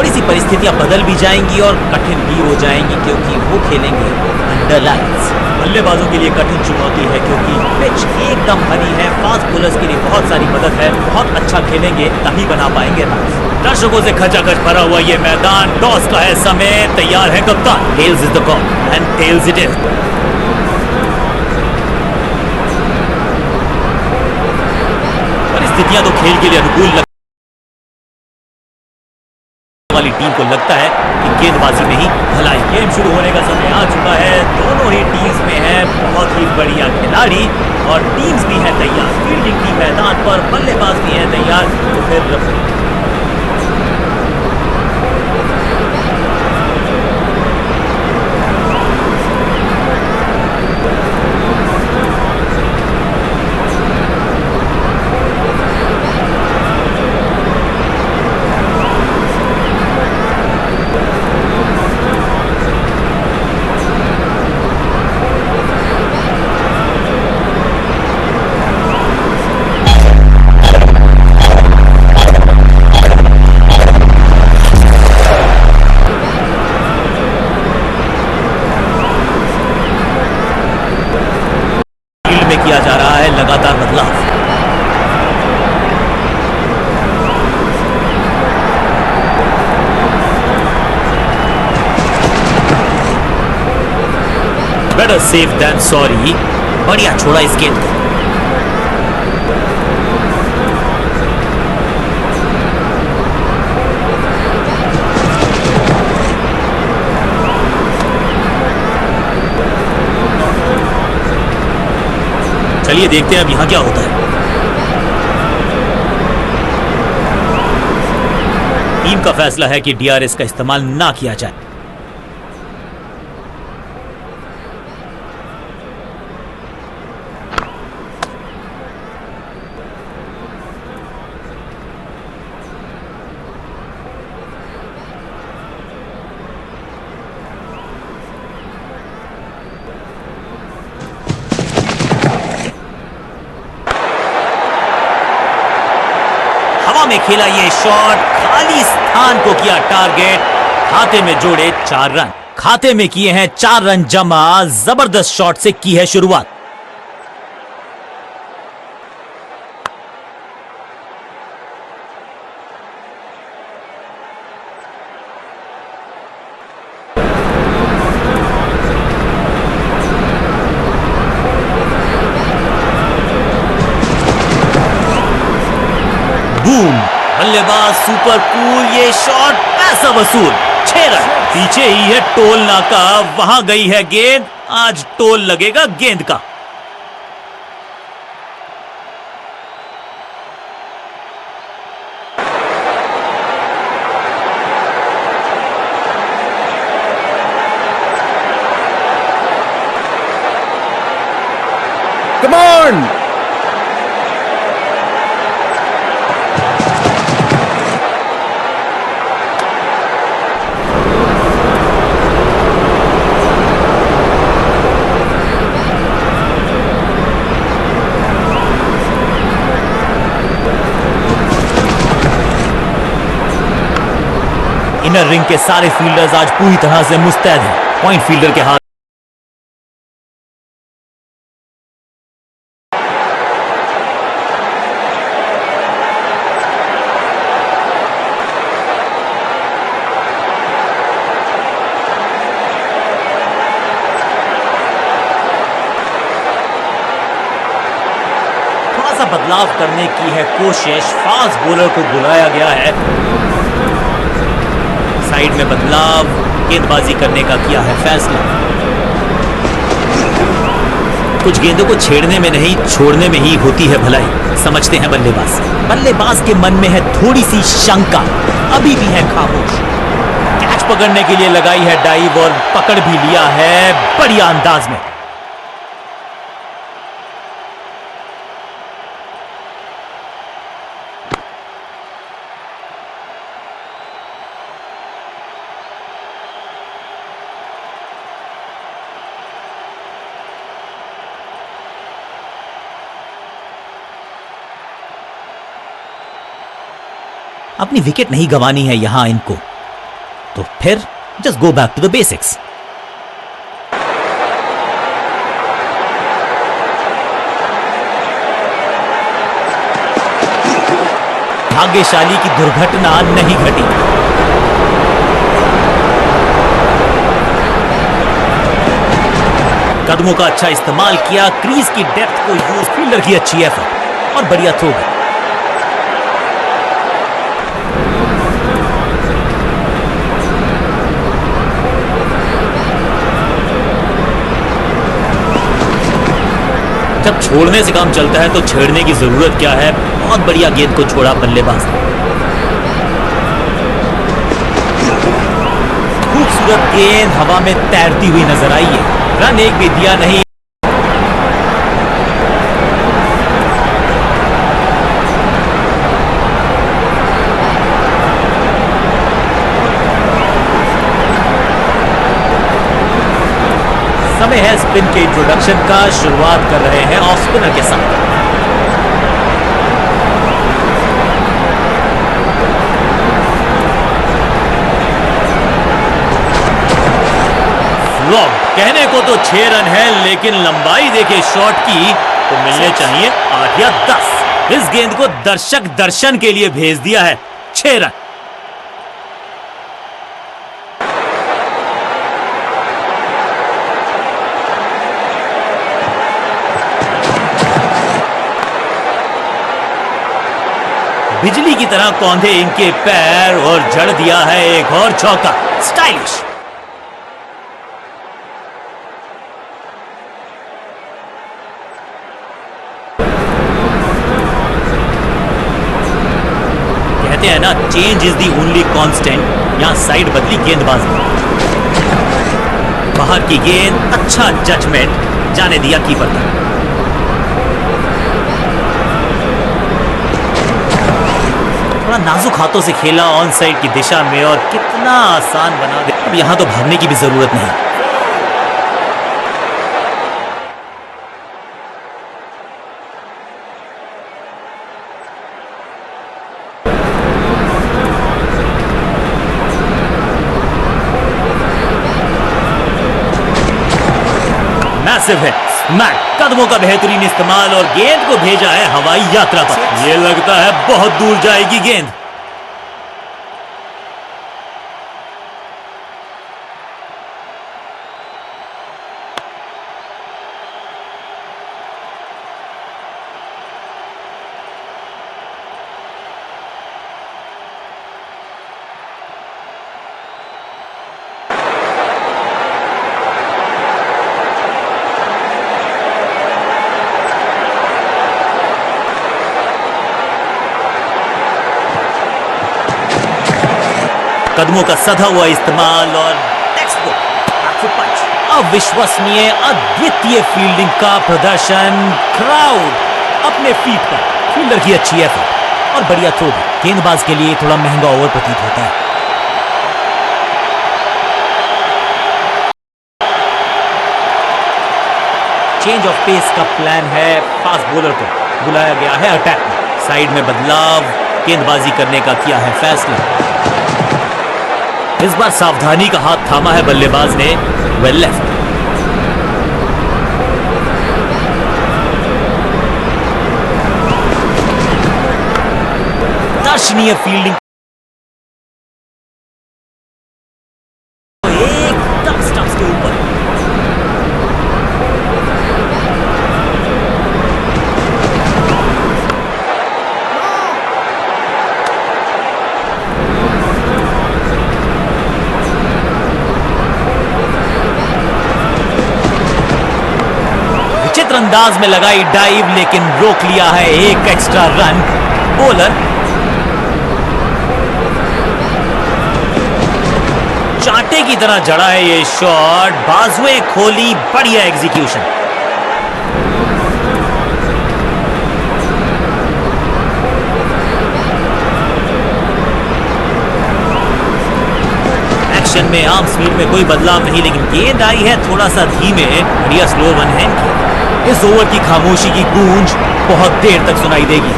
थोड़ी सी परिस्थितियां बदल भी जाएंगी और कठिन भी हो जाएंगी क्योंकि वो खेलेंगे अंडर लाइट्स। बल्लेबाजों के लिए कठिन चुनौती है क्योंकि पिच एकदम हरी है। फास्ट बॉलर्स के लिए बहुत सारी मदद है। बहुत अच्छा खेलेंगे तभी बना पाएंगे रन। दर्शकों से खचाखच भरा हुआ ये मैदान। टॉस का है समय। तैयार है कप्तान। Tails is the call and tails it is. परिस्थितियां तो खेल के लिए अनुकूल वाली टीम को लगता है कि गेंदबाजी में ही भलाई। गेम शुरू होने का समय आ चुका है। दोनों ही टीम्स में है बहुत ही बढ़िया खिलाड़ी और टीम्स भी है तैयार। फील्डिंग टीम मैदान पर, बल्लेबाज भी है तैयार। तो फिर किया जा रहा है लगातार बदलाव। Better safe than sorry. बढ़िया छोड़ा इस गेंद को। चलिए देखते हैं अब यहां क्या होता है। टीम का फैसला है कि डीआरएस का इस्तेमाल ना किया जाए। हवा में खेला ये शॉट, खाली स्थान को किया टारगेट। खाते में जोड़े 4 रन। खाते में किए हैं 4 रन जमा। जबरदस्त शॉट से की है शुरुआत। बूम, बल्लेबाज सुपर कूल। ये शॉट पैसा वसूल। 6 रन। पीछे ही है टोल नाका, वहां गई है गेंद। आज टोल लगेगा गेंद का। Come on! इनर रिंग के सारे फील्डर्स आज पूरी तरह से मुस्तैद हैं। पॉइंट फील्डर के हाथ थोड़ा सा बदलाव करने की है कोशिश। फास्ट बॉलर को बुलाया गया है। साइड में बदलाव, गेंदबाजी करने का किया है फैसला। कुछ गेंदों को छेड़ने में नहीं, छोड़ने में ही होती है भलाई, समझते हैं बल्लेबाज। बल्लेबाज के मन में है थोड़ी सी शंका, अभी भी है खामोश। कैच पकड़ने के लिए लगाई है डाइव और पकड़ भी लिया है बढ़िया अंदाज में। अपनी विकेट नहीं गंवानी है यहां इनको। तो फिर just go back to the basics. भाग्यशाली की दुर्घटना नहीं घटी। कदमों का अच्छा इस्तेमाल किया, क्रीज की डेप्थ को यूज, फील्डर की अच्छी एफर्ट और बढ़िया थ्रो। जब छोड़ने से काम चलता है तो छेड़ने की जरूरत क्या है। बहुत बढ़िया गेंद को छोड़ा बल्लेबाज ने। खूबसूरत गेंद हवा में तैरती हुई नजर आई है। रन एक भी दिया नहीं। समय है स्पिन के इंट्रोडक्शन का। शुरुआत कर रहे हैं ऑफ स्पिनर के साथ। फ्लॉप। कहने को तो 6 रन है, लेकिन लंबाई देखे शॉट की तो मिलने चाहिए 8 या 10। इस गेंद को दर्शक दर्शन के लिए भेज दिया है। 6 रन। बिजली की तरह कौंधे इनके पैर और जड़ दिया है एक और चौका। स्टाइलिश। कहते हैं ना, change is the only constant. यहां साइड बदली गेंदबाजी। बाहर की गेंद, अच्छा जजमेंट, जाने दिया कीपर तक। थोड़ा नाजुक हाथों से खेला ऑन साइड की दिशा में और कितना आसान बना दे। अब यहां तो भागने की भी जरूरत नहीं। मैसिव है। स्मैक। कदमों का बेहतरीन इस्तेमाल और गेंद को भेजा है हवाई यात्रा पर। यह लगता है बहुत दूर जाएगी गेंद। कदमों का सधा हुआ इस्तेमाल और अविश्वसनीय अद्वितीय फील्डिंग का प्रदर्शन। क्राउड अपने फीट पर। फील्डर की अच्छी एफर्ट और बढ़िया थ्रो। गेंदबाज के लिए थोड़ा महंगा ओवर प्रतीत होता है। चेंज ऑफ पेस का प्लान है। फास्ट बॉलर को बुलाया गया है अटैक में। साइड में बदलाव, गेंदबाजी करने का किया है फैसला। इस बार सावधानी का हाथ थामा है बल्लेबाज ने। Well left. दर्शनीय फील्डिंग। एकदम स्टंप्स के ऊपर। अंदाज में लगाई डाइव, लेकिन रोक लिया है एक एक्स्ट्रा रन। बॉलर चांटे की तरह जड़ा है ये शॉट। बाजुएं खोली, बढ़िया एग्जीक्यूशन। एक्शन में आर्म स्पीड में कोई बदलाव नहीं, लेकिन गेंद आई है थोड़ा सा धीमे। बढ़िया स्लो वन हैंड की। इस ओवर की खामोशी की गूंज बहुत देर तक सुनाई देगी।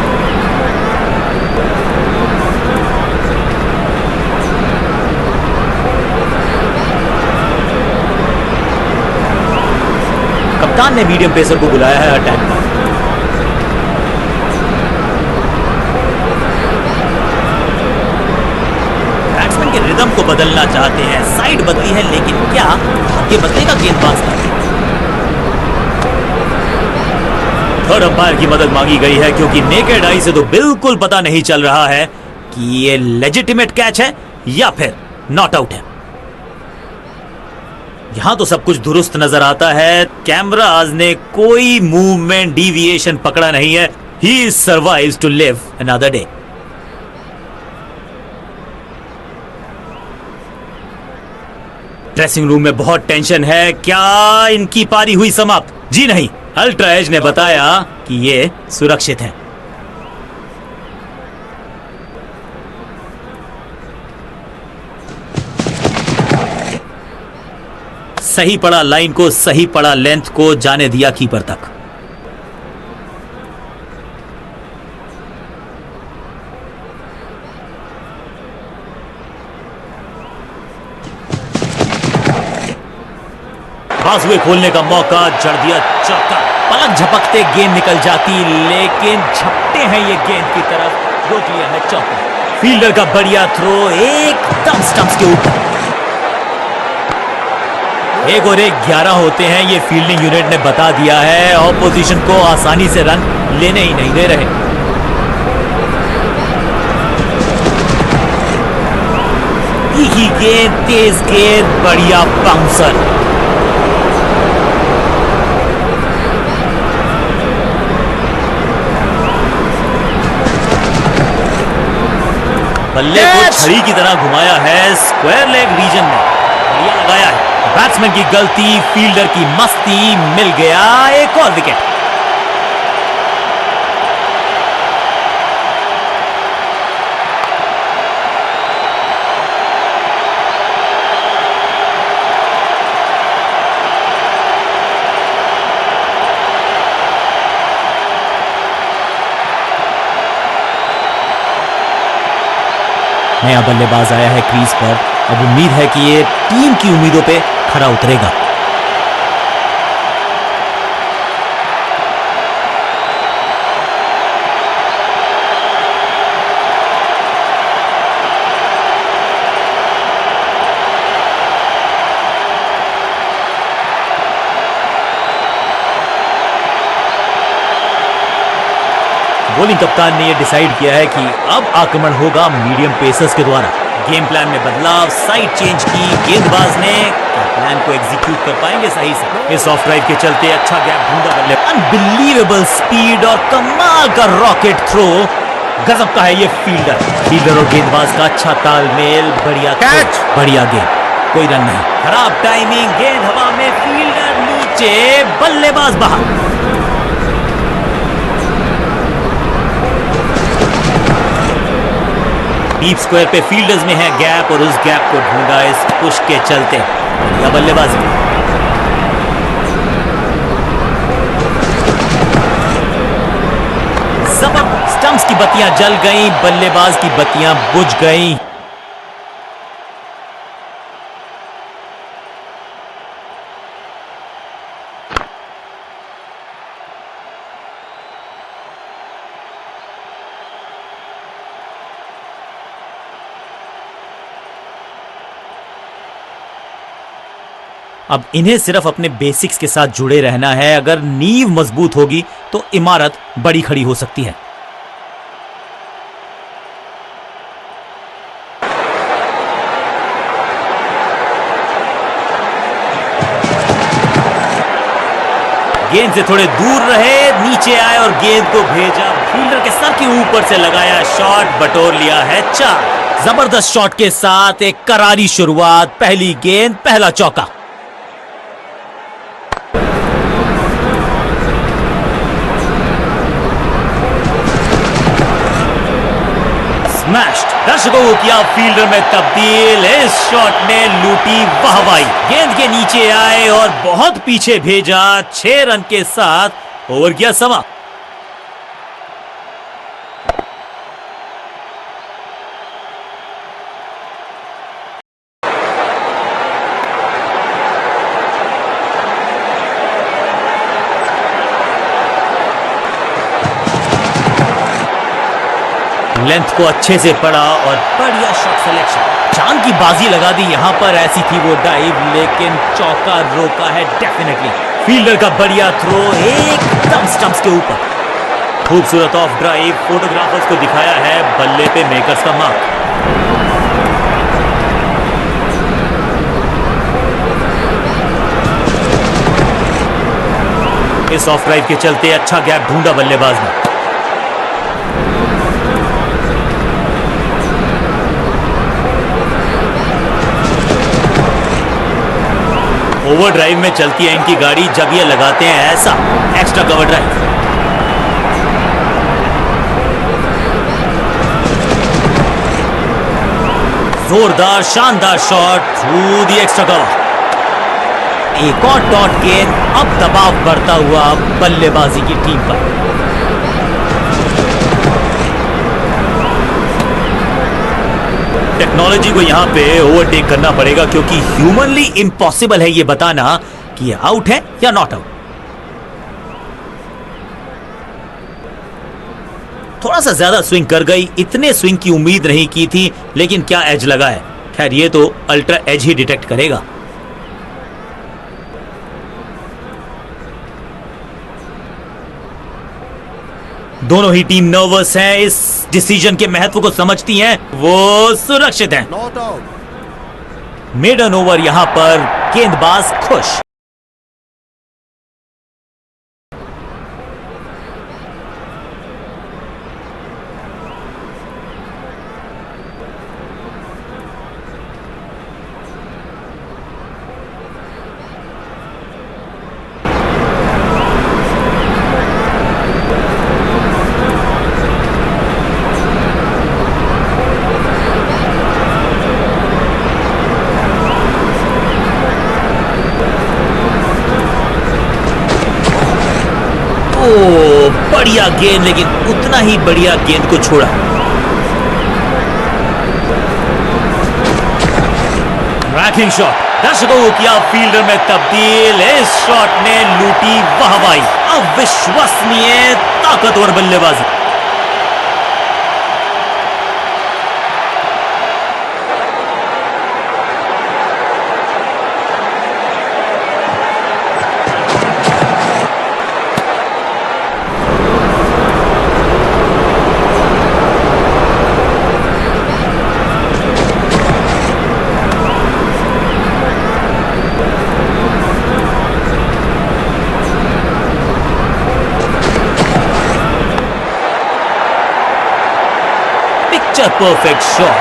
कप्तान ने मीडियम पेसर को बुलाया है अटैक पर। बैट्समैन के रिदम को बदलना चाहते हैं, साइड बदली है, लेकिन क्या भाग्य बदलेगा गेंदबाज का? थर्ड अंपायर की मदद मांगी गई है क्योंकि नेकेड आई से तो बिल्कुल पता नहीं चल रहा है कि ये लेजिटिमेट कैच है या फिर नॉट आउट है। यहां तो सब कुछ दुरुस्त नजर आता है, कैमराज ने कोई मूवमेंट डिविएशन पकड़ा नहीं है। He survives to live another day. Dressing room में बहुत टेंशन है, क्या इनकी पारी हुई समाप्त? जी नहीं, अल्ट्रा एज ने बताया कि ये सुरक्षित है। सही पड़ा लाइन को, सही पड़ा लेंथ को, जाने दिया कीपर तक। बाजुए खोलने का मौका, जड़ दिया चौका। पलक झपकते गेंद निकल जाती, लेकिन झपटे हैं ये गेंद की तरफ, रोक लिया है चौका। फील्डर का बढ़िया थ्रो एकदम स्टंप्स के ऊपर। 1 और 1 11 होते हैं, ये फील्डिंग यूनिट ने बता दिया है। ऑपोजिशन को आसानी से रन लेने ही नहीं दे रहे। तीखी गेंद, तेज गेंद, बढ़िया बाउंसर। बल्ले को छड़ी की तरह घुमाया है, स्क्वायर लेग रीजन में बढ़िया लगाया है। बैट्समैन की गलती, फील्डर की मस्ती, मिल गया एक और विकेट। नया बल्लेबाज आया है क्रीज पर। अब उम्मीद है कि ये टीम की उम्मीदों पे खरा उतरेगा। बॉलिंग कप्तान ने यह डिसाइड किया है कि अब आक्रमण होगा मीडियम पेसर्स के द्वारा। गेम प्लान में बदलाव, साइड चेंज की गेंदबाज ने। क्या प्लान को एग्जीक्यूट कर पाएंगे सही से? इस ऑफ ड्राइव के चलते अच्छा गैप ढूंढा बल्ले। अनबिलीवेबल स्पीड और कमाल का रॉकेट थ्रो, गजब का है ये फील्डर और गेंदबाज का अच्छा तालमेल। बढ़िया कैच, बढ़िया गेंद, कोई रन नहीं। खराब टाइमिंग, गेंद हवा में, फील्डर नीचे, बल्लेबाज बाहर। डीप स्क्वायर पे फील्डर्स में है गैप और उस गैप को ढूंढा इस पुश के चलते। या बल्लेबाजी, जबरदस्त। स्टंप्स की बत्तियां जल गईं, बल्लेबाज की बत्तियां बुझ गईं। अब इन्हें सिर्फ अपने बेसिक्स के साथ जुड़े रहना है। अगर नींव मजबूत होगी तो इमारत बड़ी खड़ी हो सकती है। गेंद से थोड़े दूर रहे, नीचे आए और गेंद को भेजा, फील्डर के सर के ऊपर से लगाया, शॉट बटोर लिया है 4। जबरदस्त शॉट के साथ एक करारी शुरुआत, पहली गेंद, पहला चौका। स्मैश्ड, दर्शकों को किया फील्डर में तब्दील। इस शॉट ने लूटी वाहवाही, गेंद के नीचे आए और बहुत पीछे भेजा। 6 रन के साथ ओवर किया समाप्त। लेंथ को अच्छे से पढ़ा और बढ़िया शॉट सिलेक्शन, जान की बाजी लगा दी यहाँ पर। ऐसी थी वो डाइव, लेकिन चौका रोका है डेफिनेटली। फील्डर का बढ़िया थ्रो एकदम स्टंप्स के ऊपर। खूबसूरत ऑफ ड्राइव, फोटोग्राफर्स को दिखाया है बल्ले पे मेकर्स का मार्क। इस ऑफ ड्राइव के चलते अच्छा गैप ढूंढा बल्लेबाज ने। ओवर ड्राइव में चलती है इनकी गाड़ी जब ये लगाते हैं ऐसा एक्स्ट्रा कवर ड्राइव। जोरदार शानदार shot through the extra cover. एक और डॉट गेंद, अब दबाव बढ़ता हुआ बल्लेबाजी की टीम पर। टेक्नोलॉजी को यहां पे ओवरटेक करना पड़ेगा क्योंकि ह्यूमनली इम्पॉसिबल है ये बताना कि ये आउट है या नॉट आउट। थोड़ा सा ज्यादा स्विंग कर गई, इतने स्विंग की उम्मीद नहीं की थी, लेकिन क्या एज लगा है। खैर ये तो अल्ट्रा एज ही डिटेक्ट करेगा। दोनों ही टीम नर्वस हैं, इस डिसीजन के महत्व को समझती हैं, वो सुरक्षित हैं। Not out. मेडन ओवर यहां पर गेंदबाज खुश। बढ़िया गेंद, लेकिन उतना ही बढ़िया गेंद को छोड़ा। रैकिंग शॉट, दर्शकों को किया फील्डर में तब्दील। इस शॉट ने लूटी वाहवाही। अविश्वसनीय ताकतवर बल्लेबाजी। Perfect shot.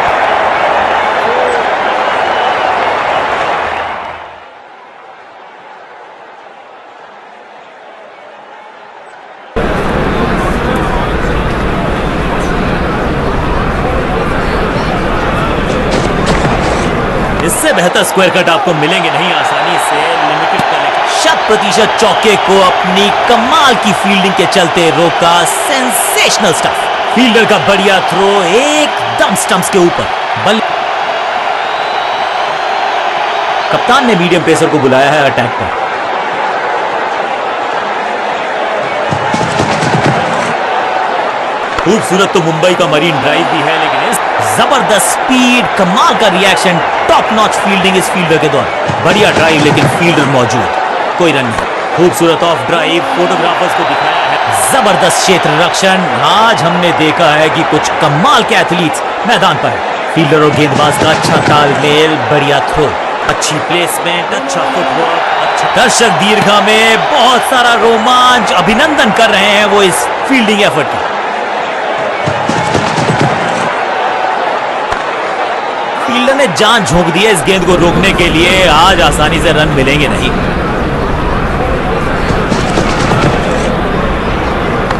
इससे बेहतर स्क्वायर कट आपको मिलेंगे नहीं आसानी से। लिमिटेड कलेक्शन, 100% चौके को अपनी कमाल की फील्डिंग के चलते रोका। Sensational stuff. फील्डर का बढ़िया थ्रो एकदम स्टंप्स के ऊपर। कप्तान ने मीडियम पेसर को बुलाया है अटैक पर। खूबसूरत तो मुंबई का मरीन ड्राइव भी है, लेकिन इस जबरदस्त स्पीड, कमाल का रिएक्शन, टॉप नॉच फील्डिंग इस फील्डर के द्वारा। बढ़िया ड्राइव, लेकिन फील्डर मौजूद, कोई रन नहीं। खूबसूरत ऑफ ड्राइव, फोटोग्राफर्स को दिखाया है जबरदस्त क्षेत्र रक्षण। आज हमने देखा है कि कुछ कमाल के एथलीट्स मैदान पर है। फील्डर और गेंदबाज का अच्छा तालमेल, बढ़िया थ्रो, अच्छी प्लेसमेंट, अच्छा फुटवर्क, अच्छा। दर्शक दीर्घा में बहुत सारा रोमांच, अभिनंदन कर रहे हैं वो इस फील्डिंग एफर्ट का। फील्डर ने जान झोंक दी है इस गेंद को रोकने के लिए। आज आसानी से रन मिलेंगे नहीं।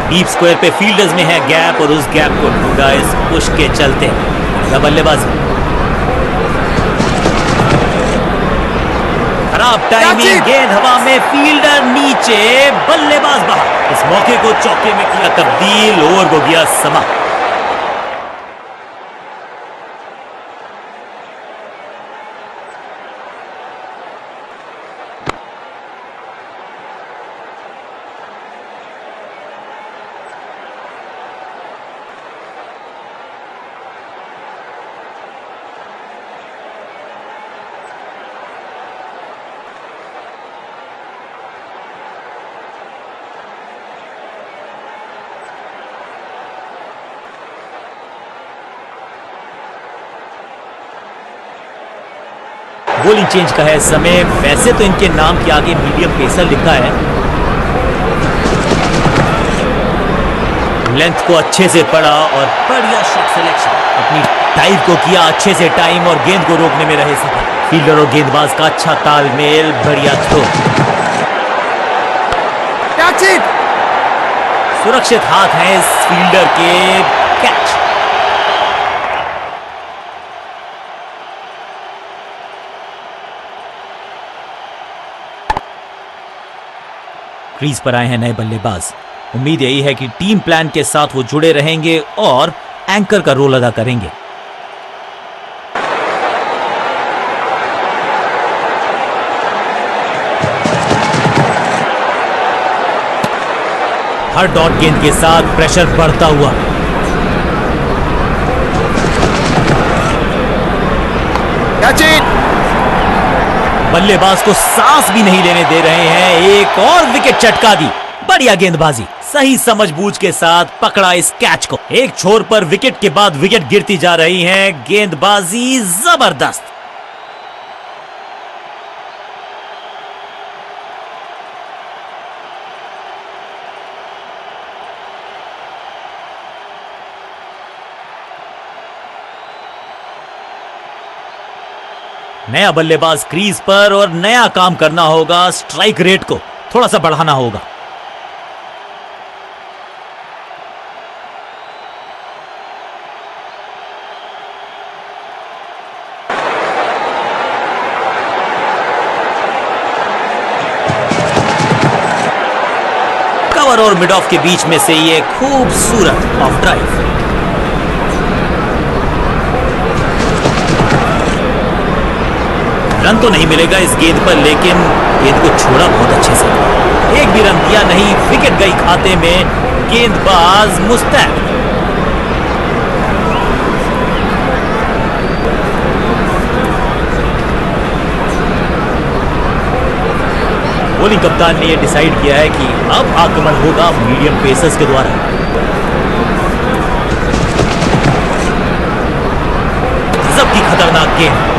डीप स्क्वायर पे फील्डर्स में है गैप और उस गैप को ढूंढा इस पुश के चलते। या बल्लेबाजी, खराब टाइमिंग, गेंद हवा में, फील्डर नीचे, बल्लेबाज बाहर। इस मौके को चौके में किया तब्दील, ओवर को किया समाप्त। बॉलिंग चेंज का है समय। वैसे तो इनके नाम के आगे मीडियम पेसर लिखा है। लेंथ को अच्छे से पढ़ा और बढ़िया शॉट सिलेक्शन। अपनी टाइम को किया अच्छे से टाइम और गेंद को रोकने में रहे सफल। फील्डर और गेंदबाज का अच्छा तालमेल, बढ़िया थ्रो। Catch it. सुरक्षित हाथ है इस फील्डर के। कैच। क्रीज पर आए हैं नए बल्लेबाज। उम्मीद यही है कि टीम प्लान के साथ वो जुड़े रहेंगे और एंकर का रोल अदा करेंगे। हर डॉट गेंद के साथ प्रेशर बढ़ता हुआ। Catch it. बल्लेबाज को सांस भी नहीं लेने दे रहे हैं। एक और विकेट चटका दी। बढ़िया गेंदबाजी, सही समझबूझ के साथ पकड़ा इस कैच को। एक छोर पर विकेट के बाद विकेट गिरती जा रही है। गेंदबाजी जबरदस्त। नया बल्लेबाज क्रीज पर और नया काम करना होगा। स्ट्राइक रेट को थोड़ा सा बढ़ाना होगा। कवर और मिड ऑफ के बीच में से ये खूबसूरत ऑफ ड्राइव। रन तो नहीं मिलेगा इस गेंद पर, लेकिन गेंद को छोड़ा बहुत अच्छे से। एक भी रन दिया नहीं, विकेट गई खाते में। गेंदबाज मुस्तैद। बॉलिंग कप्तान ने यह डिसाइड किया है कि अब आक्रमण होगा मीडियम पेसर्स के द्वारा। गजब की खतरनाक गेंद।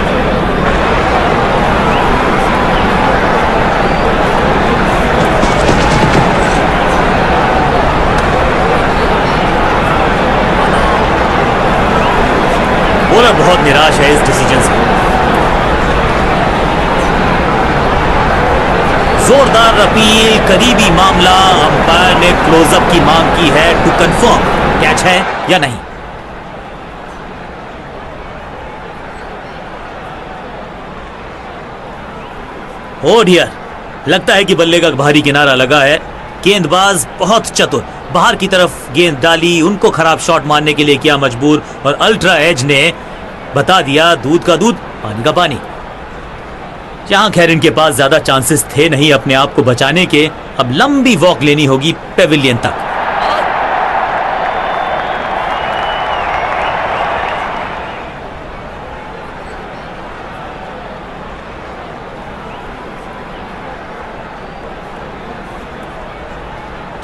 बॉलर बहुत निराश है इस डिसीजन से। जोरदार अपील, करीबी मामला। अंपायर ने क्लोजअप की मांग की है टू कंफर्म कैच है या नहीं। ओ डियर, लगता है कि बल्ले का भारी किनारा लगा है। गेंदबाज बहुत चतुर, बाहर की तरफ गेंद डाली, उनको खराब शॉट मारने के लिए किया मजबूर और अल्ट्रा एज ने बता दिया दूध का दूध पानी का पानी। जहां खैर इनके पास ज्यादा चांसेस थे नहीं अपने आप को बचाने के। अब लंबी वॉक लेनी होगी पेविलियन तक।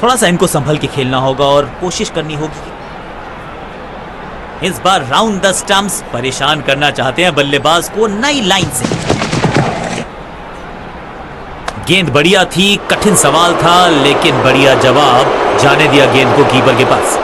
थोड़ा सा इनको संभल के खेलना होगा और कोशिश करनी होगी। इस बार राउंड द स्टंप्स परेशान करना चाहते हैं बल्लेबाज को नई लाइन से। गेंद बढ़िया थी, कठिन सवाल था, लेकिन बढ़िया जवाब। जाने दिया गेंद को कीपर के पास।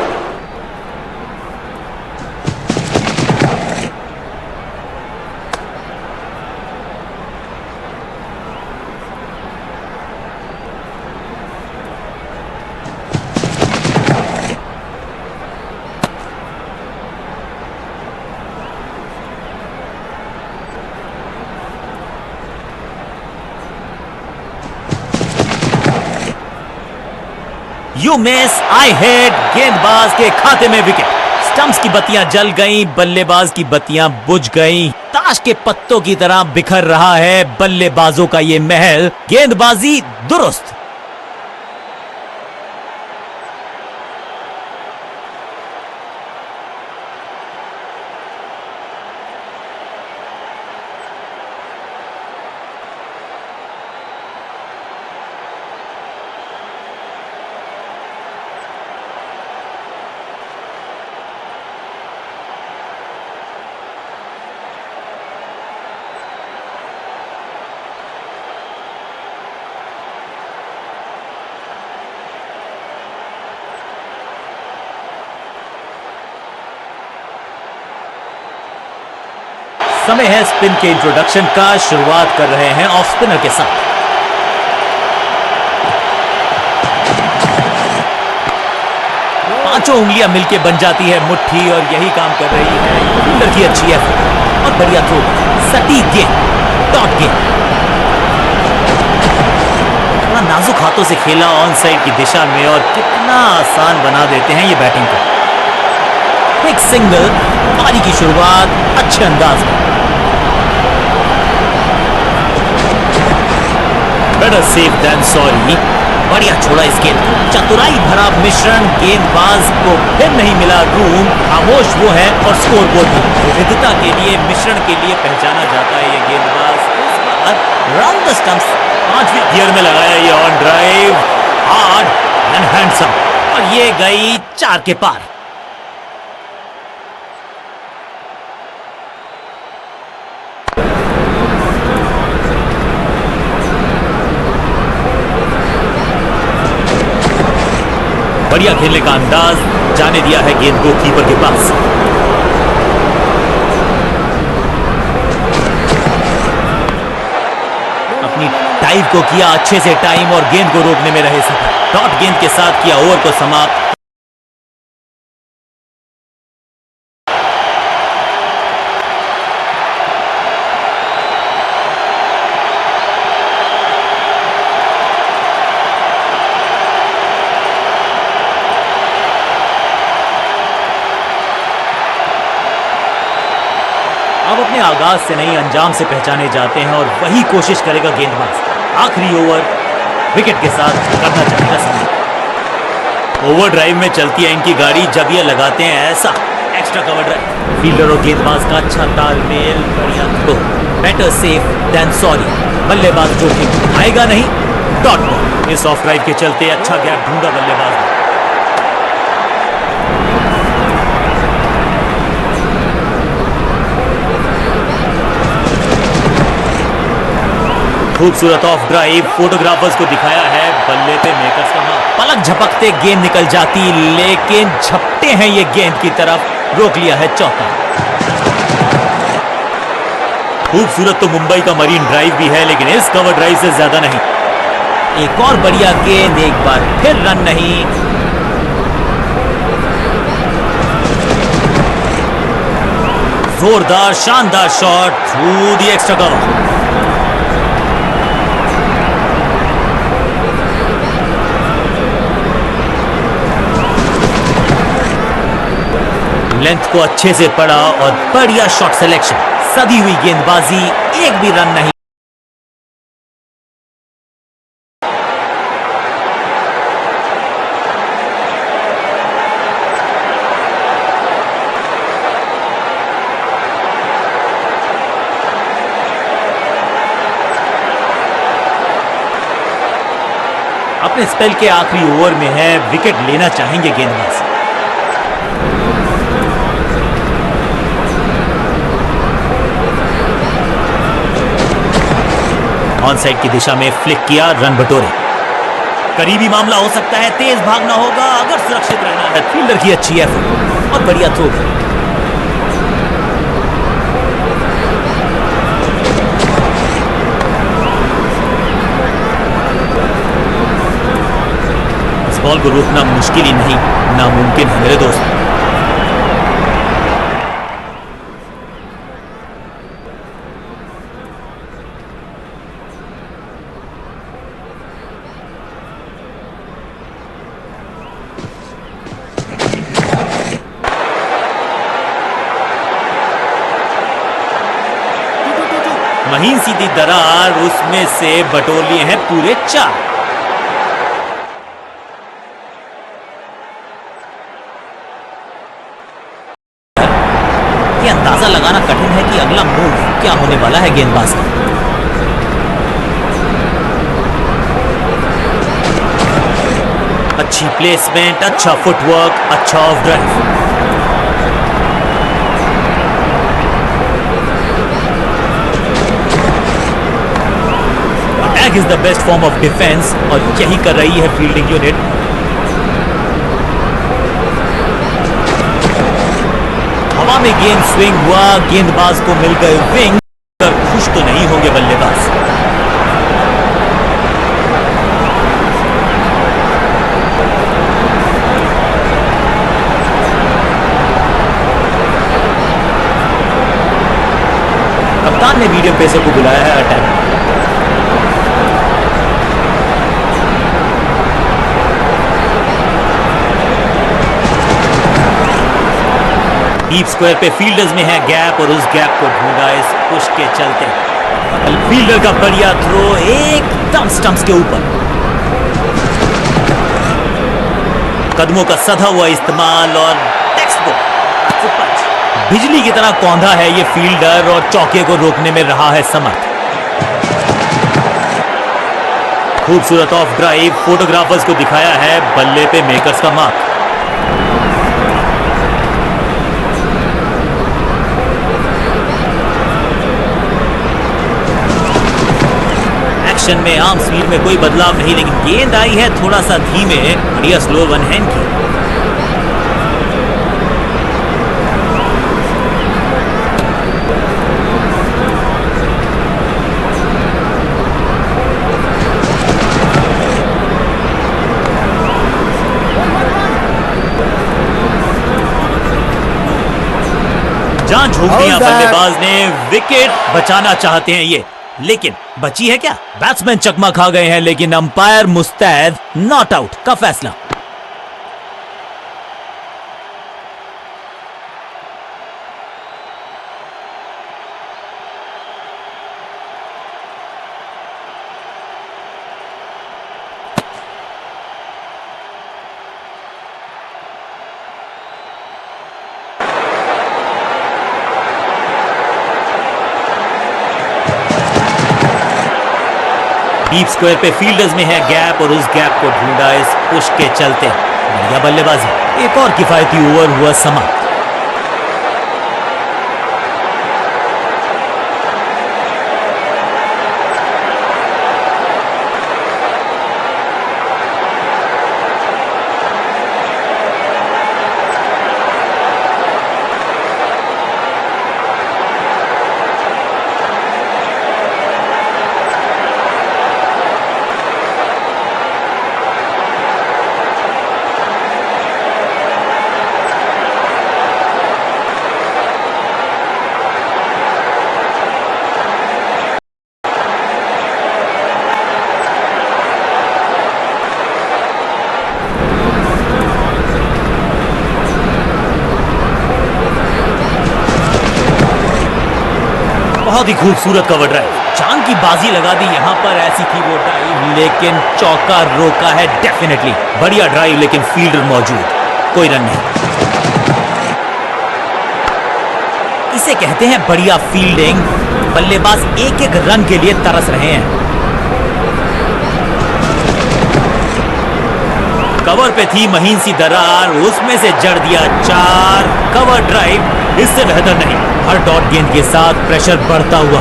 You miss, I hit. गेंदबाज के खाते में विकेट। स्टंप्स की बत्तियां जल गईं, बल्लेबाज की बत्तियां बुझ गईं। ताश के पत्तों की तरह बिखर रहा है बल्लेबाजों का ये महल। गेंदबाजी दुरुस्त। समय है स्पिन के इंट्रोडक्शन का। शुरुआत कर रहे हैं ऑफ स्पिनर के साथ। पांचों उंगलियां मिलके बन जाती है मुट्ठी और यही काम कर रही है फील्डर की अच्छी एफर्ट और बढ़िया थ्रो। सटीक गेंद, डॉट गेंद, बड़ा नाजुक हाथों से खेला ऑन साइड की दिशा में और कितना आसान बना देते हैं ये बैटिंग को। एक सिंगल, पारी की शुरुआत अच्छे अंदाज में। Better safe than sorry. बढ़िया छोड़ा इस गेंद को। चतुराई भरा मिश्रण, गेंदबाज को फिर नहीं मिला रूम। खामोश वो है और स्कोर बोर्ड भी। विविधता के लिए, मिश्रण के लिए पहचाना जाता है ये गेंदबाज। राउंड द स्टंप्स, 5वीं गियर में लगाया ये on drive, hard and handsome, और ये गई 4 के पार। बढ़िया खेलने का अंदाज, जाने दिया है गेंद को कीपर के पास। अपनी टाइम को किया अच्छे से टाइम और गेंद को रोकने में रहे सफल। डॉट गेंद के साथ किया ओवर को समाप्त। अब अपने आगाज से नहीं अंजाम से पहचाने जाते हैं और वही कोशिश करेगा गेंदबाज। आखिरी ओवर विकेट के साथ करना चाहेगा समय। ओवर ड्राइव में चलती है इनकी गाड़ी जब ये लगाते हैं ऐसा एक्स्ट्रा कवर ड्राइव। फील्डर और गेंदबाज का अच्छा तालमेल, बढ़िया throw. Better safe than sorry. बल्लेबाज जोखिम आएगा नहीं, डॉट बॉल। इस ऑफ ड्राइव के चलते अच्छा गैप ढूंढा बल्लेबाज ने। खूबसूरत ऑफ ड्राइव, फोटोग्राफर्स को दिखाया है बल्ले पे मेकर्स का हाथ। पलक झपकते गेंद निकल जाती, लेकिन झपटे हैं ये गेंद की तरफ, रोक लिया है चौका। खूबसूरत तो मुंबई का मरीन ड्राइव भी है, लेकिन इस कवर ड्राइव से ज्यादा नहीं। एक और बढ़िया गेंद, एक बार फिर रन नहीं। जोरदार शानदार shot through the extra cover. Length को अच्छे से पड़ा और बढ़िया शॉट सिलेक्शन। सदी हुई गेंदबाजी, एक भी रन नहीं। अपने स्पेल के आखिरी ओवर में है, विकेट लेना चाहेंगे गेंदबाज। ऑन साइड की दिशा में फ्लिक किया, रन बटोरे। करीबी मामला हो सकता है, तेज भागना होगा अगर सुरक्षित रहना है। फील्डर की अच्छी एफर्ट और बढ़िया थ्रो। इस बॉल को रोकना मुश्किल ही नहीं, नामुमकिन है मेरे दोस्त। महीन सीधी दरार, उसमें से बटोर लिए हैं पूरे 4। ये अंदाजा लगाना कठिन है कि अगला मूव क्या होने वाला है गेंदबाज का। अच्छी प्लेसमेंट, अच्छा फुटवर्क, अच्छा of drive. Is the best form of defence और यही कर रही है फील्डिंग यूनिट। हवा में में गेंद स्विंग हुआ, गेंदबाज को मिल गए विंग। खुश तो नहीं होंगे बल्लेबाज। कप्तान ने मीडियम पेसर को बुलाया है अटैक। डीप स्क्वायर पे फील्डर्स में है गैप और उस गैप को ढूंढा इस पुश के चलते। फील्डर का बढ़िया थ्रो एकदम स्टंप्स के ऊपर। कदमों का सधा हुआ इस्तेमाल और टेक्स्ट बुक बिजली की तरह कौंधा है ये फील्डर और चौके को रोकने में रहा है समर्थ। खूबसूरत ऑफ ड्राइव फोटोग्राफर्स को दिखाया है बल्ले पे मेकर्स का मार्क। में आर्म स्पीड में कोई बदलाव नहीं, लेकिन गेंद आई है थोड़ा सा धीमे। बढ़िया स्लो वन हैंड की। जहां झोंक दिया बल्लेबाज ने, विकेट बचाना चाहते हैं ये, लेकिन बची है क्या? बैट्समैन चकमा खा गए हैं, लेकिन अंपायर मुस्तैद। नॉट आउट का फैसला। डीप स्क्वायर पे फील्डर्स में है गैप और उस गैप को ढूंढा इस पुश के चलते। बढ़िया बल्लेबाजी। एक और किफायती ओवर हुआ समाप्त। बहुत ही खूबसूरत कवर ड्राइव। चांद की बाजी लगा दी यहां पर। ऐसी थी वो ड्राइव, लेकिन चौका रोका है डेफिनेटली। बढ़िया ड्राइव, लेकिन फील्डर मौजूद, कोई रन नहीं। इसे कहते हैं बढ़िया फील्डिंग। बल्लेबाज एक एक रन के लिए तरस रहे हैं। कवर पे थी महीन सी दरार, उसमें से जड़ दिया 4। कवर ड्राइव इससे बेहतर नहीं। हर डॉट गेंद के साथ प्रेशर बढ़ता हुआ।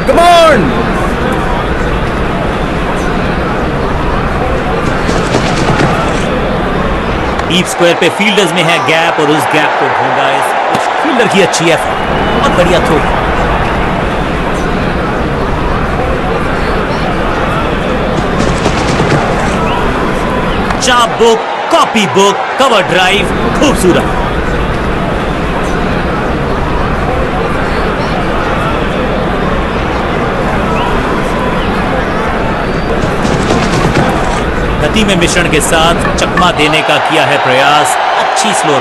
Come on! डीप स्क्वायर पे फील्डर्स में है गैप और उस गैप को ढूंढा इस फील्डर की अच्छी एफर्ट। बहुत बढ़िया थ्रो। चाप book, copy book, cover drive, खूबसूरत। गति में मिश्रण के साथ चकमा देने का किया है प्रयास। अच्छी स्लो,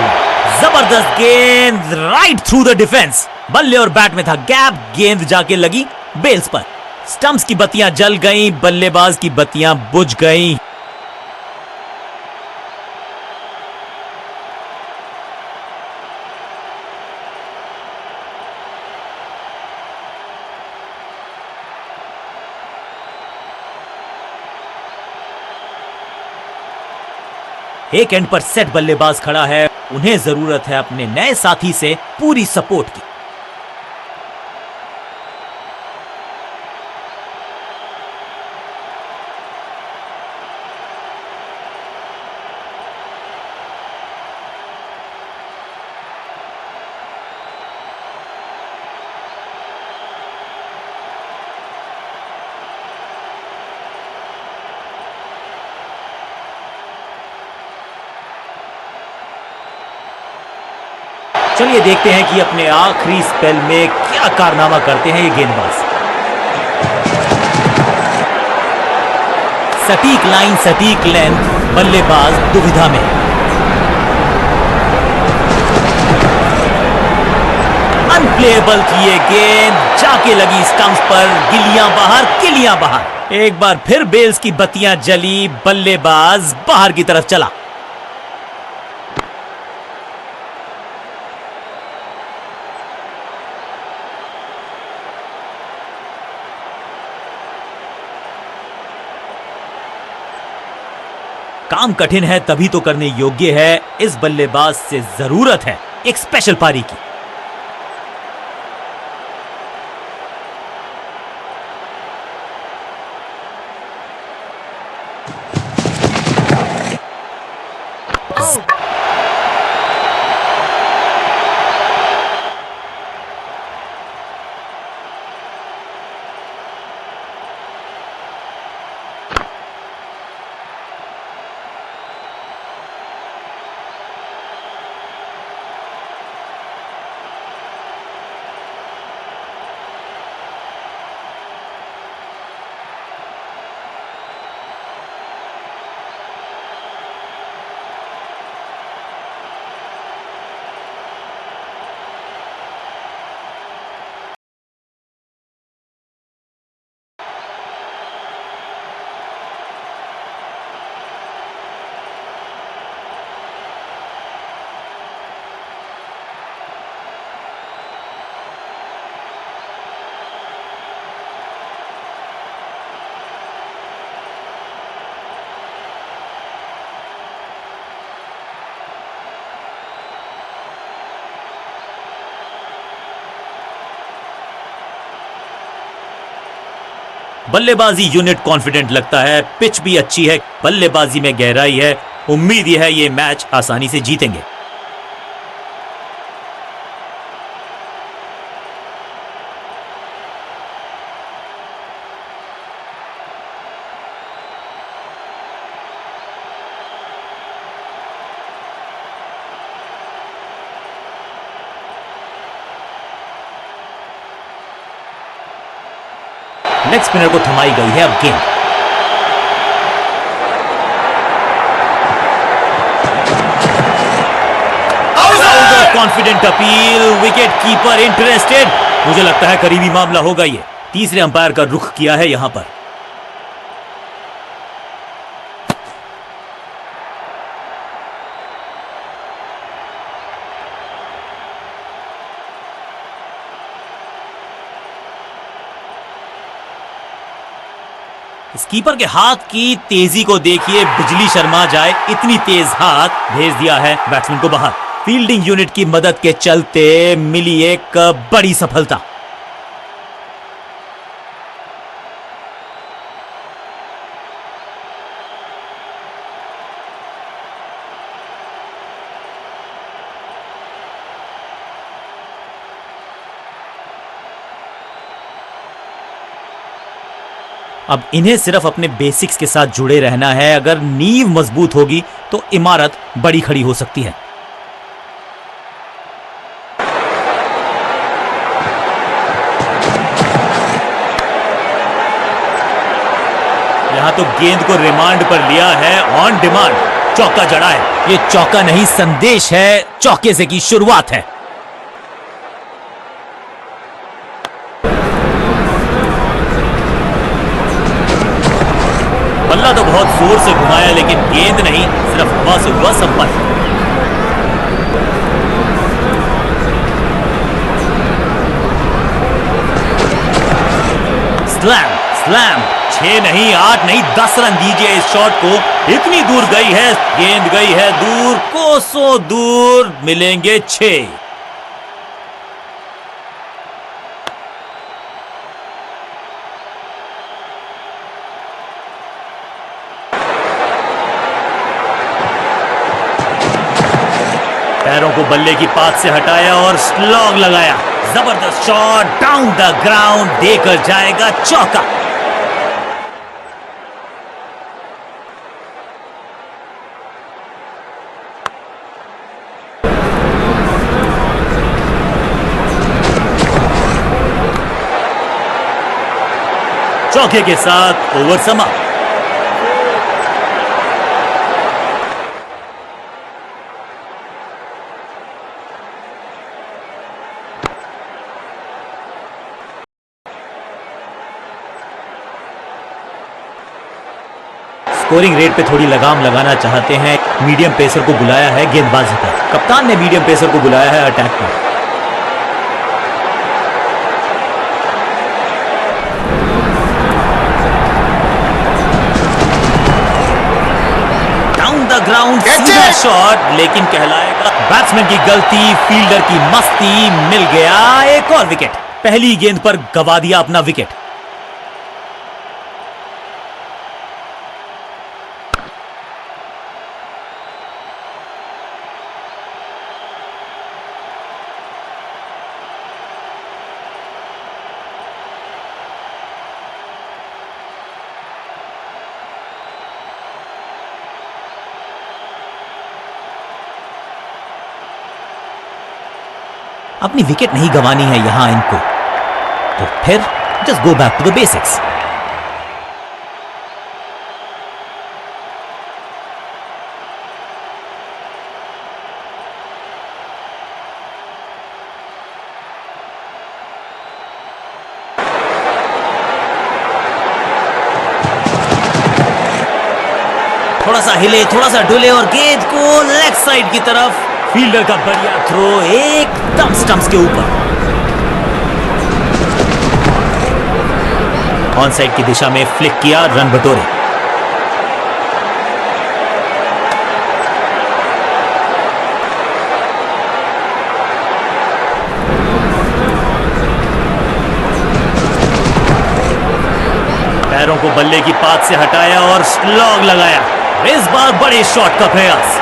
जबरदस्त गेंद राइट थ्रू द डिफेंस। बल्ले और बैट में था गैप, गेंद जाके लगी बेल्स पर। स्टंप्स की बत्तियां जल गईं, बल्लेबाज की बत्तियां बुझ गईं। एक एंड पर सेट बल्लेबाज खड़ा है। उन्हें जरूरत है अपने नए साथी से पूरी सपोर्ट की। चलिए देखते हैं कि अपने आखिरी स्पेल में क्या कारनामा करते हैं ये गेंदबाज। सटीक लाइन, सटीक लेंथ, बल्लेबाज दुविधा में। अनप्लेएबल थी ये गेंद, जाके लगी स्टंप्स पर, गिलियां बाहर, किलियां बाहर। एक बार फिर बेल्स की बत्तियां जली, बल्लेबाज बाहर की तरफ चला। काम कठिन है तभी तो करने योग्य है। इस बल्लेबाज से जरूरत है एक स्पेशल पारी की। बल्लेबाजी यूनिट कॉन्फिडेंट लगता है, पिच भी अच्छी है, बल्लेबाजी में गहराई है। उम्मीद यह है ये मैच आसानी से जीतेंगे। लेग स्पिनर को थमाई गई है अब गेंद। Confident appeal, wicket keeper interested. मुझे लगता है करीबी मामला होगा ये। तीसरे अंपायर का रुख किया है यहां पर। कीपर के हाथ की तेजी को देखिए, बिजली शर्मा जाए इतनी तेज हाथ भेज दिया है बैट्समैन को बाहर। फील्डिंग यूनिट की मदद के चलते मिली एक बड़ी सफलता। अब इन्हें सिर्फ अपने बेसिक्स के साथ जुड़े रहना है। अगर नींव मजबूत होगी तो इमारत बड़ी खड़ी हो सकती है। यहां तो गेंद को रिमांड पर लिया है, ऑन डिमांड चौका जड़ा है। ये चौका नहीं संदेश है, चौके से की शुरुआत है। बल्ला तो बहुत जोर से घुमाया लेकिन गेंद नहीं, सिर्फ हवा से हुआ संपर्क। स्लैम स्लैम, 6 नहीं 8 नहीं 10 रन दीजिए इस शॉट को। इतनी दूर गई है गेंद, गई है दूर, कोसों दूर, मिलेंगे 6। पैरों को बल्ले की पात से हटाया और स्लॉग लगाया। जबरदस्त शॉट, डाउन द ग्राउंड, देकर जाएगा चौका। चौके के साथ ओवर समाप्त। स्कोरिंग रेट पे थोड़ी लगाम लगाना चाहते हैं, मीडियम पेसर को बुलाया है गेंदबाजी पर। कप्तान ने मीडियम पेसर को बुलाया है अटैक पर। डाउन द ग्राउंड सीधा शॉट, लेकिन कहलाएगा बैट्समैन की गलती, फील्डर की मस्ती। मिल गया एक और विकेट। पहली गेंद पर गवा दिया अपना विकेट। अपनी विकेट नहीं गंवानी है यहां इनको, तो फिर just go back to the basics. थोड़ा सा हिले, थोड़ा सा डुले और गेंद को लेग साइड की तरफ। फील्डर का बढ़िया थ्रो एकदम स्टंप्स के ऊपर। ऑन साइड की दिशा में फ्लिक किया, रन बटोरे। पैरों को बल्ले की पात से हटाया और स्लॉग लगाया। इस बार बड़े शॉट का प्रयास।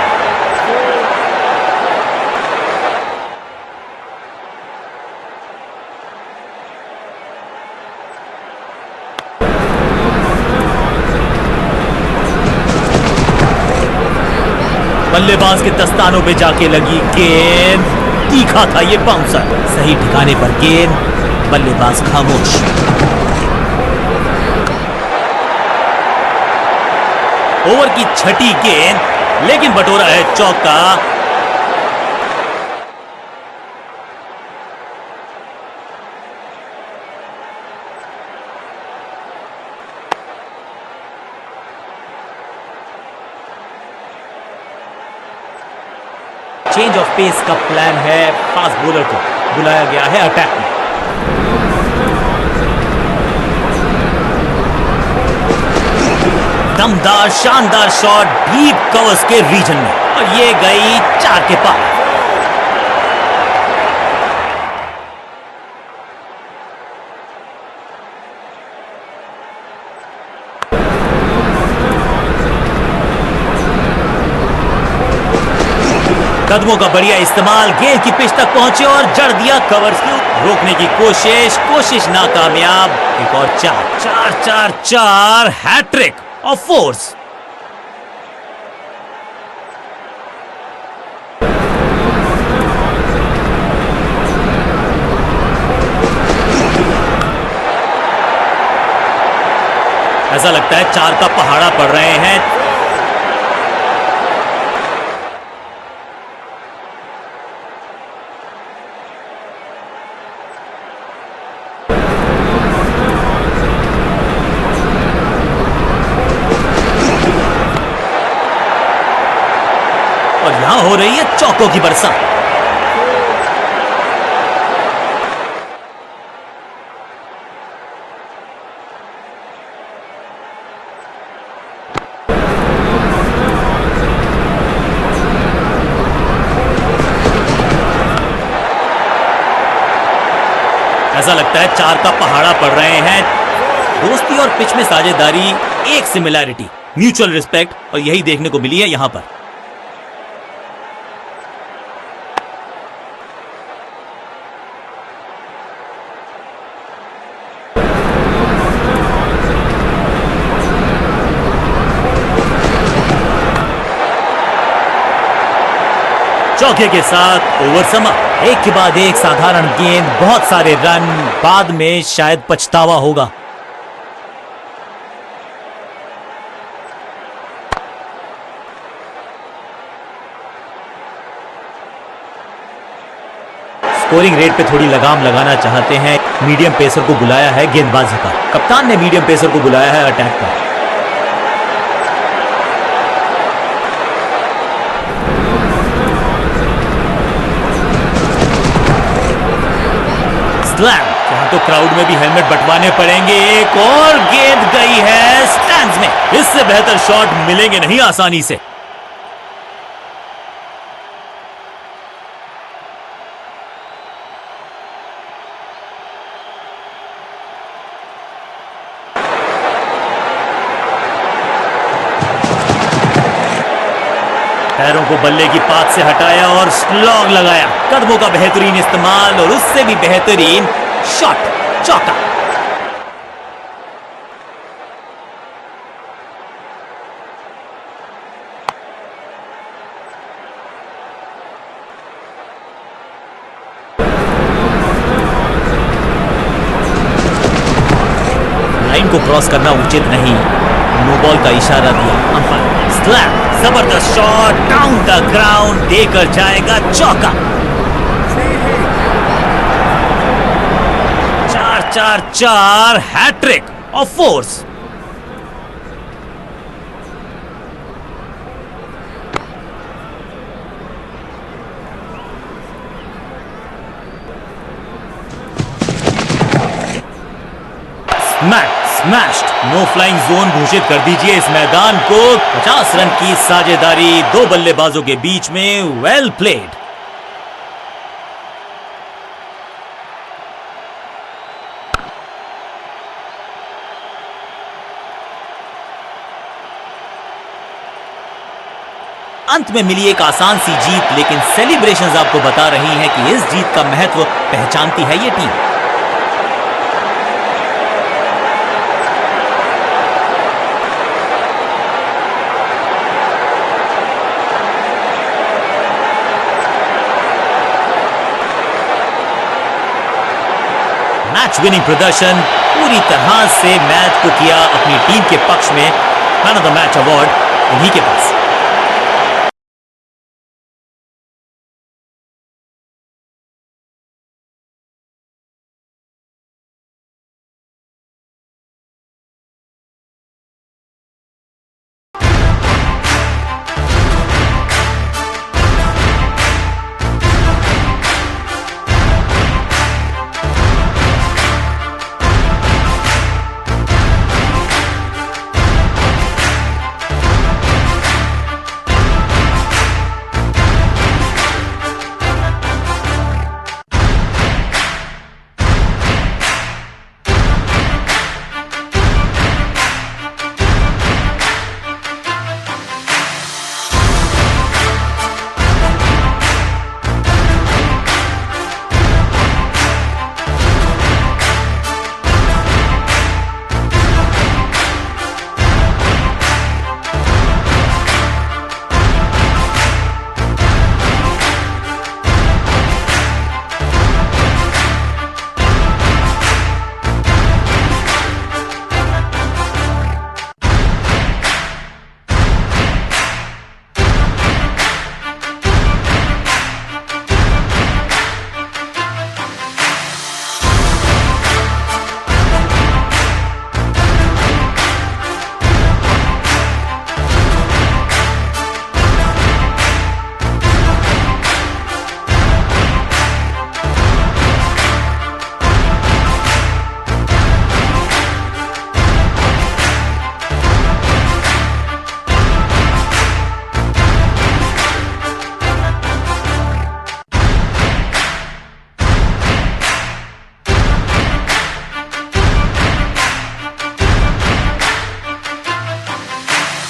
बल्लेबाज के दस्तानों पे जाके लगी गेंद, तीखा था ये बाउंसर। सही ठिकाने पर गेंद, बल्लेबाज खामोश। ओवर की छठी गेंद, लेकिन बटोरा है चौका। चेंज ऑफ पेस का प्लान है, फास्ट बॉलर को बुलाया गया है अटैक में। दमदार शानदार शॉट डीप कवर्स के रीजन में, और ये गई 4 के पार। कदमों का बढ़िया इस्तेमाल, गेंद की पिच तक पहुंचे और जड़ दिया कवर्स को। रोकने की कोशिश नाकामयाब। एक और 4 हैट्रिक ऑफ फोर्स। ऐसा लगता है 4 का पहाड़ा पड़ रहे हैं। और यहां हो रही है चौकों की बरसात। ऐसा लगता है 4 का पहाड़ा पड़ रहे हैं। दोस्ती और पिच में साझेदारी, एक सिमिलैरिटी, म्यूचुअल रिस्पेक्ट, और यही देखने को मिली है यहां पर। चौके के साथ ओवर समाप्त। एक के बाद एक साधारण गेंद, बहुत सारे रन, बाद में शायद पछतावा होगा। स्कोरिंग रेट पे थोड़ी लगाम लगाना चाहते हैं, मीडियम पेसर को बुलाया है गेंदबाजी पर। कप्तान ने मीडियम पेसर को बुलाया है अटैक पर। स्लैम, यहाँ तो क्राउड में भी हेलमेट बंटवाने पड़ेंगे। एक और गेंद गई है स्टैंड्स में। इससे बेहतर शॉट मिलेंगे नहीं आसानी से। पैरों को बल्ले की पात से हटाया और स्लॉग लगाया। कदमों का बेहतरीन इस्तेमाल और उससे भी बेहतरीन शॉट, चौका। लाइन को क्रॉस करना उचित नहीं, नो बॉल का इशारा दिया अंपायर। स्लैम, जबरदस्त शॉट डाउन द ग्राउंड, देकर जाएगा चौका। 4-4-4 hat trick of fours. Smashed, no flying zone घोषित कर दीजिए इस मैदान को। 50 रन की साझेदारी दो बल्लेबाजों के बीच में, वेल प्लेड। अंत में मिली एक आसान सी जीत, लेकिन सेलिब्रेशंस आपको बता रही हैं कि इस जीत का महत्व पहचानती है ये टीम। मैच विनिंग प्रदर्शन, पूरी तरह से मैच को किया अपनी टीम के पक्ष में। Man of the match award इन्हीं के पास।